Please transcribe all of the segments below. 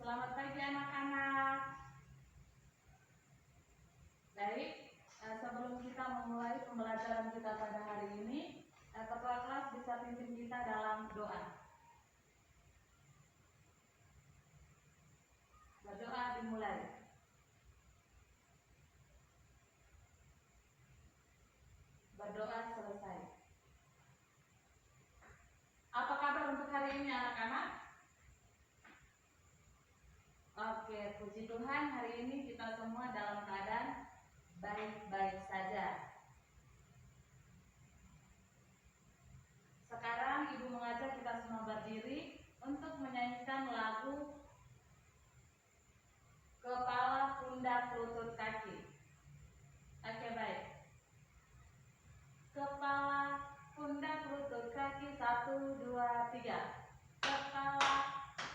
Selamat pagi anak-anak. Baik, sebelum kita memulai pembelajaran kita pada hari ini, Ketua kelas bisa pimpin kita dalam doa. Berdoa dimulai. Berdoa selesai. Apa kabar untuk hari ini anak-anak? Oke, puji Tuhan hari ini kita semua dalam keadaan baik-baik saja. Sekarang Ibu mengajak kita semua berdiri untuk menyanyikan lagu Kepala, Pundak, Lutut, Kaki. Oke, baik. Kepala, pundak, lutut, kaki, 1, 2, 3. Kepala,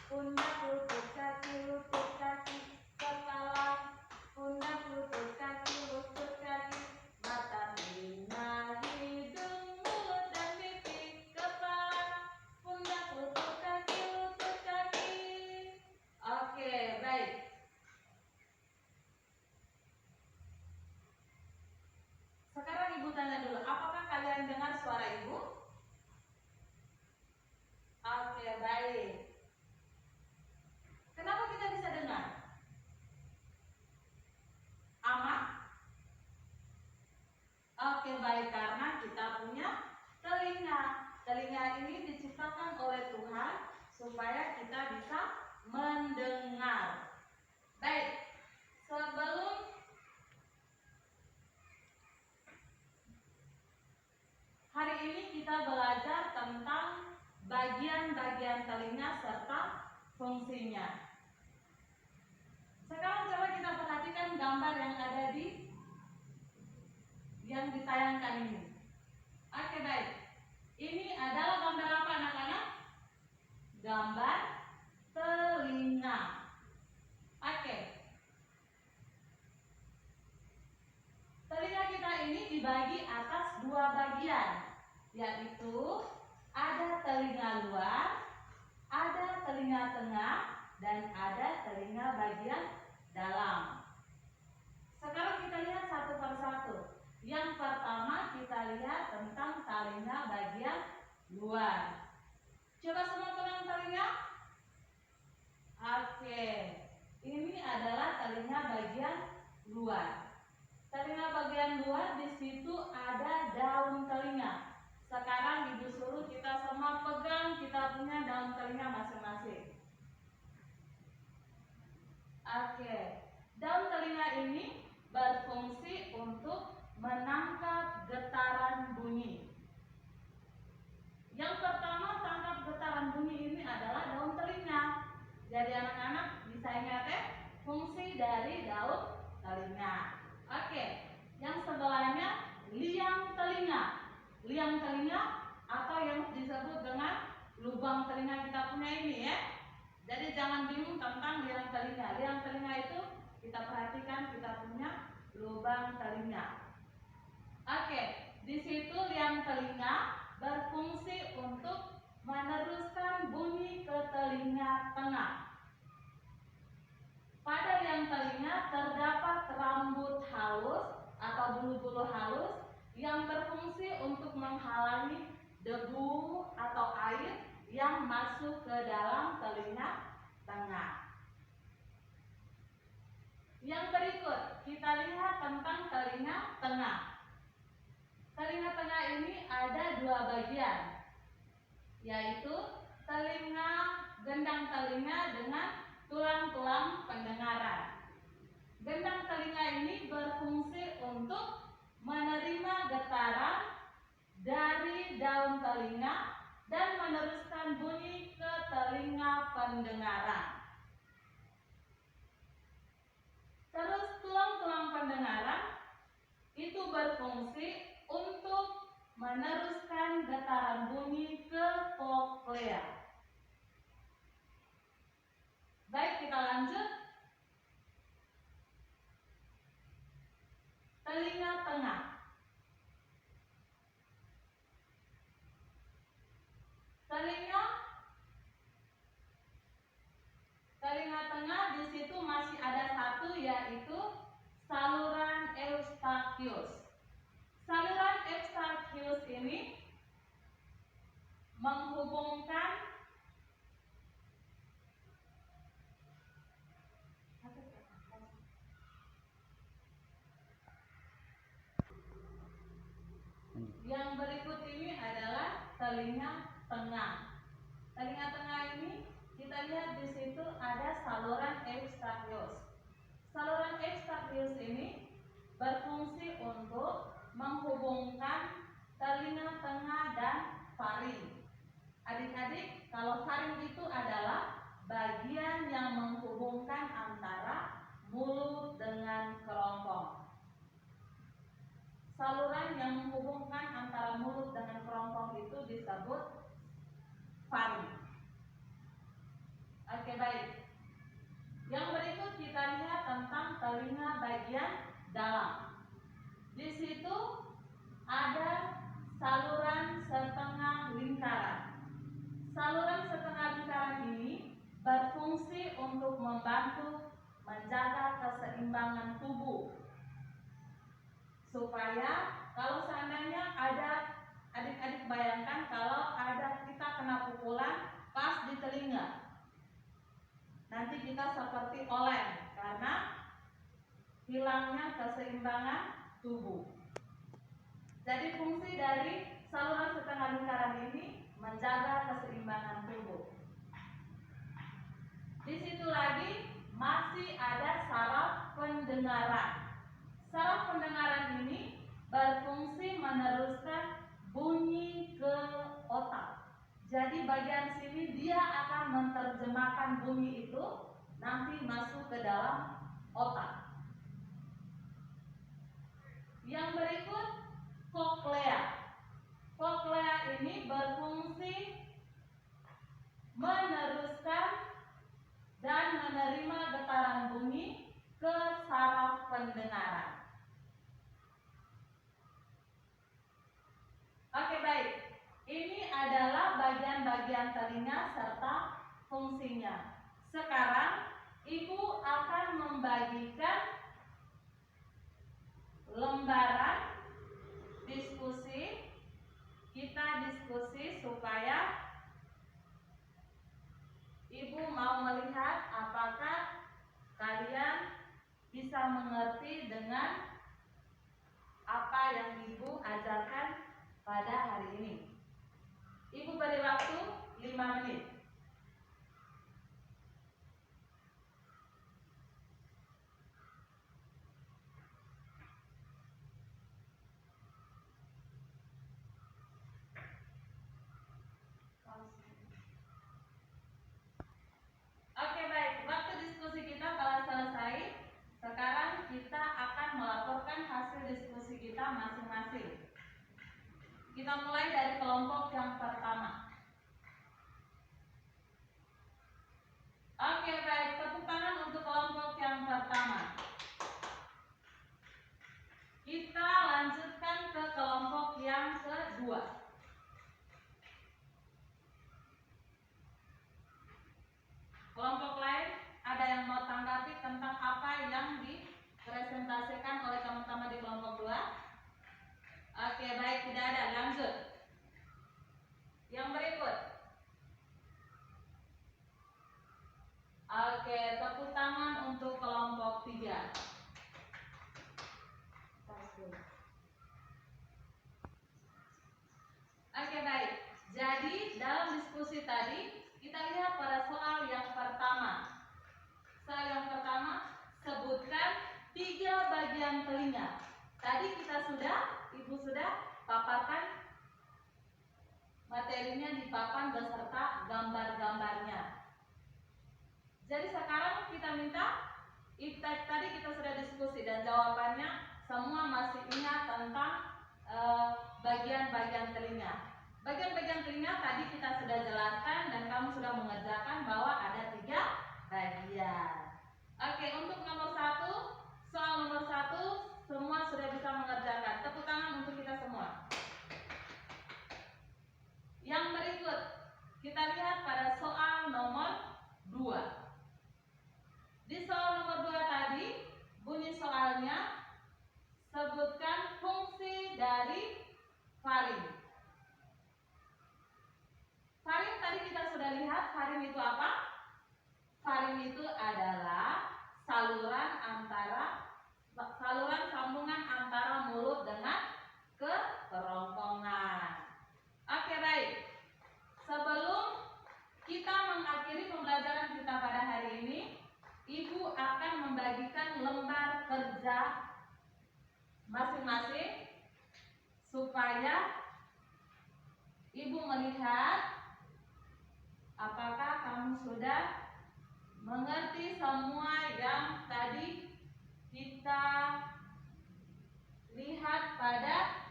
pundak, lutut, kaki, lutut, kaki. Kepala, pundak, lutut, kaki, lutut, kaki. Mata, telinga, hidung, mulut, dan pipi. Kepala, pundak, lutut, kaki, lutut, kaki. Oke, baik. Sekarang Ibu tanya dulu, apakah kalian dengar suara Ibu? Oke, baik. Kenapa kita bisa dengar? Aman? Oke, baik, karena kita punya telinga. Telinga ini diciptakan oleh Tuhan supaya kita bisa mendengar. Baik, sebelum hari ini kita belajar tentang bagian-bagian telinga serta fungsinya. Sekarang coba kita perhatikan gambar yang ditayangkan ini. Oke, baik. Ini adalah gambar apa anak-anak? Gambar telinga. Oke. Telinga kita ini dibagi atas 2 bagian, yaitu ada telinga luar, ada telinga tengah, dan ada telinga bagian dalam. Sekarang kita lihat satu persatu. Yang pertama kita lihat tentang telinga bagian luar. Coba semua pegang telinga. Oke, ini adalah telinga bagian luar. Telinga bagian luar di situ ada daun telinga. Sekarang Ibu suruh kita semua pegang kita punya daun telinga masing-masing. Oke, daun telinga ini berfungsi untuk menangkap getaran bunyi. Yang pertama tangkap getaran bunyi ini adalah daun telinga. Jadi anak-anak bisa ingat ya, fungsi dari daun telinga. Oke, yang sebelahnya liang telinga. Liang telinga atau yang disebut dengan lubang telinga kita punya ini ya. Jadi jangan bingung tentang liang telinga. Liang telinga itu kita perhatikan kita punya lubang telinga. Oke, di situ liang telinga berfungsi untuk meneruskan bunyi ke telinga tengah. Pada liang telinga terdapat rambut halus atau bulu-bulu halus yang berfungsi untuk menghalangi debu atau air yang masuk ke dalam telinga tengah. Yang berikut kita lihat tentang telinga tengah. Telinga tengah ini ada 2 bagian, yaitu telinga, gendang telinga dengan tulang-tulang pendengaran. Gendang telinga ini berfungsi untuk menerima getaran dari daun telinga dan meneruskan bunyi ke telinga pendengaran. Terus tulang-tulang pendengaran itu berfungsi untuk meneruskan getaran bunyi ke koklea. Baik, kita lanjut. Telinga tengah. Telinga telinga di situ masih ada satu, yaitu saluran Eustachius. Saluran Eustachius ini menghubungkan yang berikut ini adalah telinga tengah. Telinga tengah ini kita lihat di situ ada saluran Eustachius. Saluran Eustachius ini berfungsi untuk menghubungkan telinga tengah dan faring. Adik-adik, kalau faring itu adalah bagian yang menghubungkan antara mulut dengan kerompong. Saluran yang menghubungkan antara mulut dengan kerompong itu disebut faring. Oke, baik. Yang berikut kita lihat tentang telinga bagian dalam. Di situ ada saluran setengah lingkaran. Saluran setengah lingkaran ini berfungsi untuk membantu menjaga keseimbangan tubuh, supaya kalau seandainya ada, adik-adik bayangkan kalau ada kita kena pukulan pas di telinga, nanti kita seperti oleng karena hilangnya keseimbangan tubuh. Jadi fungsi dari saluran setengah lingkaran ini menjaga keseimbangan tubuh. Di situ lagi masih ada saraf pendengaran. Saraf pendengaran ini berfungsi meneruskan bunyi ke otak. Jadi bagian sini dia akan menerjemahkan bunyi itu nanti masuk ke dalam otak. Yang berikut koklea. Koklea ini berfungsi meneruskan dan menerima getaran bunyi ke saraf pendengaran. Oke, baik. Ini adalah bagian-bagian telinga serta fungsinya. Sekarang Ibu akan membagikan lembaran diskusi. Kita diskusi supaya Ibu mau melihat apakah kalian bisa mengerti dengan apa yang Ibu ajarkan pada hari ini. Ibu beri waktu 5 menit. Oke, baik. Waktu diskusi kita telah selesai. Sekarang kita akan melaporkan hasil diskusi kita masing-masing. Kita mulai dari kelompok yang pertama. Oke, baik. Tepuk tangan untuk kelompok yang pertama. Kita lanjutkan ke kelompok yang kedua. Kelompok lain, ada yang mau tanggapi tentang apa yang dipresentasikan oleh teman-teman di kelompok 2? Oke, baik, tidak ada. Lanjut. Yang berikut. Oke, tepuk tangan untuk kelompok 3. Oke, baik. Jadi, dalam diskusi tadi kita lihat pada soal yang pertama. Soal yang pertama, sebutkan 3 bagian telinga. Tadi Ibu sudah paparkan materinya di papan beserta gambar-gambarnya. Jadi sekarang kita minta, tadi kita sudah diskusi dan jawabannya semua masih ingat tentang bagian-bagian telinga. Bagian-bagian telinga tadi kita sudah jelaskan dan kamu sudah mengerjakan bahwa ada 3 bagian. Oke, untuk nomor 1, soal nomor 1 semua sudah bisa mengerjakan. Tepuk tangan untuk kita semua. Yang berikut kita lihat pada soal nomor 2. supaya ibu melihat apakah kamu sudah mengerti semua yang tadi kita lihat pada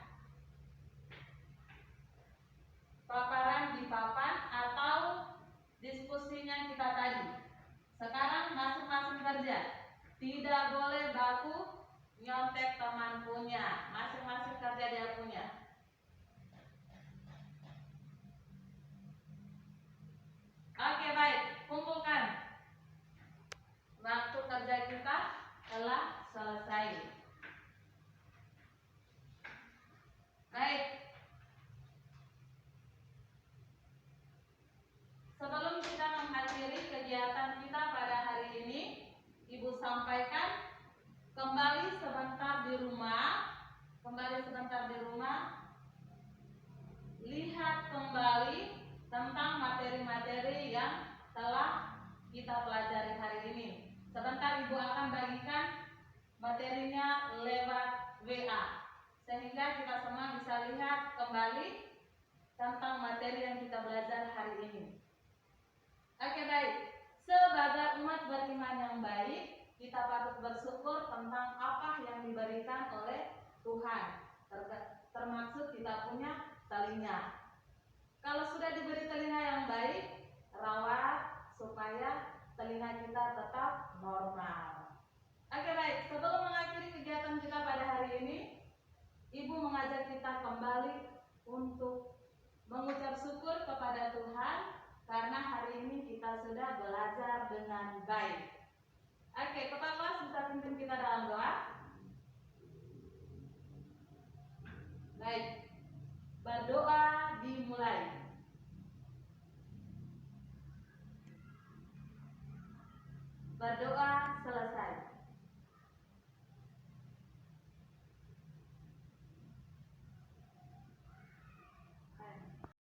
paparan di papan atau diskusinya kita tadi. Sekarang masing-masing kerja. Tidak boleh baku nyontek teman punya. Masing-masing kerja dia punya. Oke, baik. Kumpulkan. Waktu kerja kita telah selesai. Baik. Sebelum kita mengakhiri kegiatan kita pada hari ini, Ibu sampaikan kembali sebentar di rumah. Lihat kembali tentang materi-materi yang telah kita pelajari hari ini. Sebentar Ibu akan bagikan materinya lewat WA, sehingga kita semua bisa lihat kembali tentang materi yang kita belajar hari ini. Oke, baik. Sebagai umat beriman yang baik, kita patut bersyukur tentang apa yang diberikan oleh Tuhan, termaksud kita punya telinga. Kalau sudah diberi telinga yang baik, rawat supaya telinga kita tetap normal. Oke, baik. Sebelum mengakhiri kegiatan kita pada hari ini, Ibu mengajak kita kembali untuk mengucap syukur kepada Tuhan karena hari ini kita sudah belajar dengan baik. Oke, Kepala kelas bisa pimpin kita dalam doa. Baik. Berdoa dimulai. Berdoa selesai.